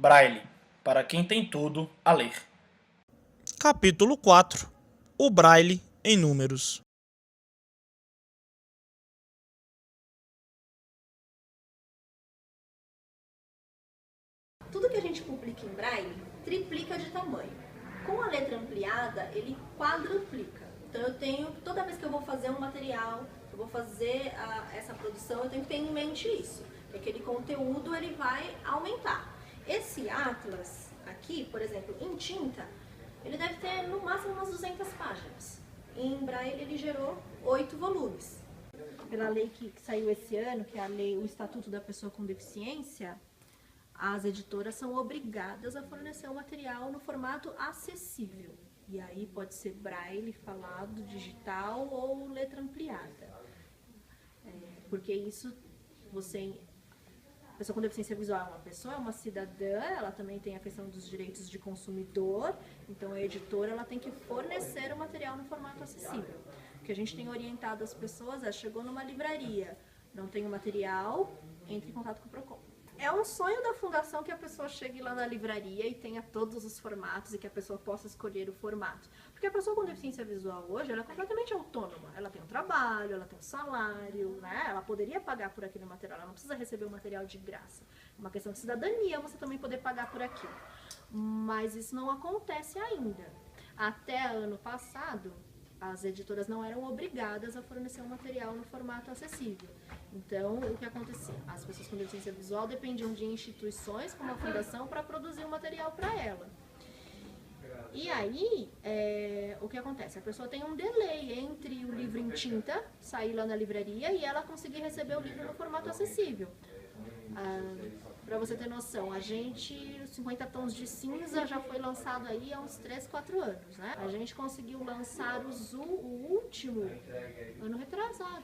Braille, para quem tem tudo a ler. Capítulo 4. O Braille em números. Tudo que a gente publica em Braille triplica de tamanho. Com a letra ampliada, ele quadruplica. Então eu tenho, toda vez que eu vou fazer um material, eu vou fazer essa produção, eu tenho que ter em mente isso. Que aquele conteúdo ele vai aumentar. Esse atlas aqui, por exemplo, em tinta, ele deve ter no máximo umas 200 páginas. Em Braille ele gerou 8 volumes. Pela lei que saiu esse ano, que é a lei, o Estatuto da Pessoa com Deficiência, as editoras são obrigadas a fornecer um material no formato acessível. E aí pode ser braille, falado, digital ou letra ampliada. Porque isso, a pessoa com deficiência visual é uma pessoa, é uma cidadã, ela também tem a questão dos direitos de consumidor, então a editora ela tem que fornecer o material no formato acessível. O que a gente tem orientado as pessoas chegou numa livraria, não tem o material, entre em contato com o Procon. É um sonho da fundação que a pessoa chegue lá na livraria e tenha todos os formatos e que a pessoa possa escolher o formato. Porque a pessoa com deficiência visual hoje, ela é completamente autônoma. Ela tem um trabalho, ela tem um salário, né? Ela poderia pagar por aquele material, ela não precisa receber o material de graça. É uma questão de cidadania você também poder pagar por aquilo. Mas isso não acontece ainda. Até ano passado, as editoras não eram obrigadas a fornecer um material no formato acessível. Então, o que acontecia? As pessoas com deficiência visual dependiam de instituições como a fundação para produzir o material para ela. E aí, o que acontece? A pessoa tem um delay entre o livro em tinta, sair lá na livraria, e ela conseguir receber o livro no formato acessível. Para você ter noção, a gente, os 50 Tons de Cinza já foi lançado aí há uns 3, 4 anos, né? A gente conseguiu lançar o último ano retrasado.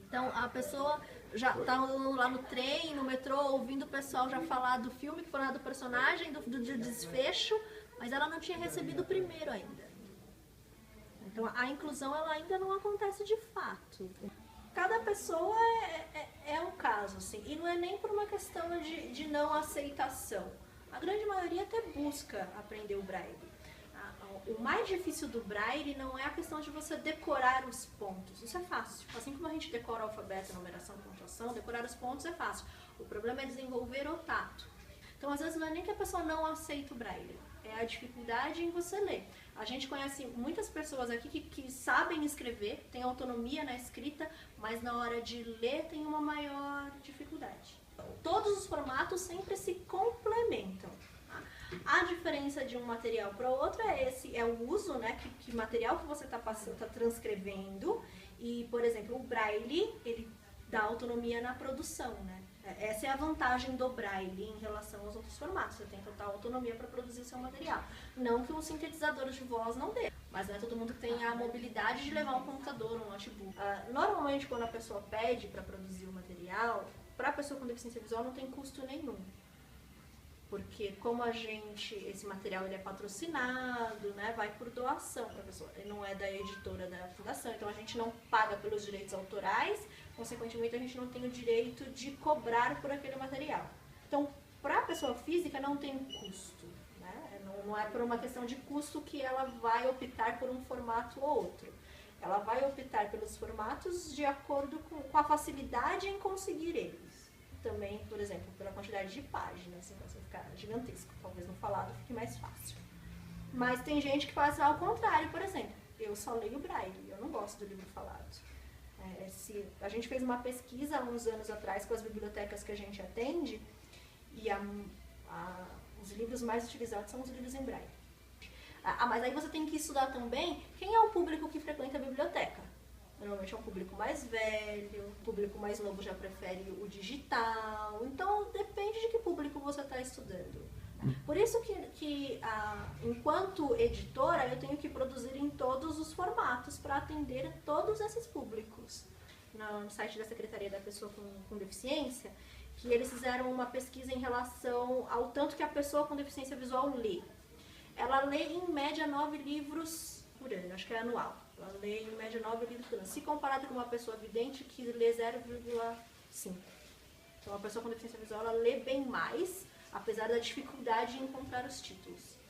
Então, a pessoa já tá lá no trem, no metrô, ouvindo o pessoal já falar do filme, que foi lá do personagem, do desfecho, mas ela não tinha recebido o primeiro ainda. Então, a inclusão ela ainda não acontece de fato. Cada pessoa é um caso, assim, e não é nem por uma questão de não aceitação. A grande maioria até busca aprender o Braille. O mais difícil do Braille não é a questão de você decorar os pontos. Isso é fácil. Assim como a gente decora o alfabeto, a numeração, a pontuação, decorar os pontos é fácil. O problema é desenvolver o tato. Então, às vezes, não é nem que a pessoa não aceita o Braille. É a dificuldade em você ler. A gente conhece muitas pessoas aqui que sabem escrever, têm autonomia na escrita, mas na hora de ler tem uma maior dificuldade. Todos os formatos sempre se complementam. A diferença de um material para o outro é o uso, né? Que material que você está transcrevendo. E, por exemplo, o Braille, ele dá autonomia na produção, né? Essa é a vantagem do Braille em relação aos outros formatos. Você tem total autonomia para produzir o seu material. Não que os sintetizadores de voz não dê, mas não é todo mundo que tem a mobilidade de levar um computador, um notebook. Normalmente, quando a pessoa pede para produzir o material, para a pessoa com deficiência visual não tem custo nenhum. Porque como esse material ele é patrocinado, né, vai por doação para a pessoa. Ele não é da editora da fundação, então a gente não paga pelos direitos autorais, consequentemente a gente não tem o direito de cobrar por aquele material. Então, para a pessoa física não tem custo, né? Não é por uma questão de custo que ela vai optar por um formato ou outro. Ela vai optar pelos formatos de acordo com a facilidade em conseguir eles. Também, por exemplo, pela quantidade de páginas, então vai ficar gigantesco, talvez no falado fique mais fácil. Mas tem gente que faz ao contrário, por exemplo, eu só leio Braille, eu não gosto do livro falado. A gente fez uma pesquisa há uns anos atrás com as bibliotecas que a gente atende, e os livros mais utilizados são os livros em Braille. Mas aí você tem que estudar também quem é o público que frequenta a biblioteca. Normalmente é um público mais velho, o público mais novo já prefere o digital, então depende de que público você está estudando. Por isso que enquanto editora, eu tenho que produzir em todos os formatos para atender todos esses públicos. No site da Secretaria da Pessoa com Deficiência, que eles fizeram uma pesquisa em relação ao tanto que a pessoa com deficiência visual lê. Ela lê em média 9 livros por ano, acho que é anual. Ela lê em média 9 livros por ano, se comparado com uma pessoa vidente que lê 0,5. Então, a pessoa com deficiência visual ela lê bem mais, apesar apesar da dificuldade de encontrar os títulos.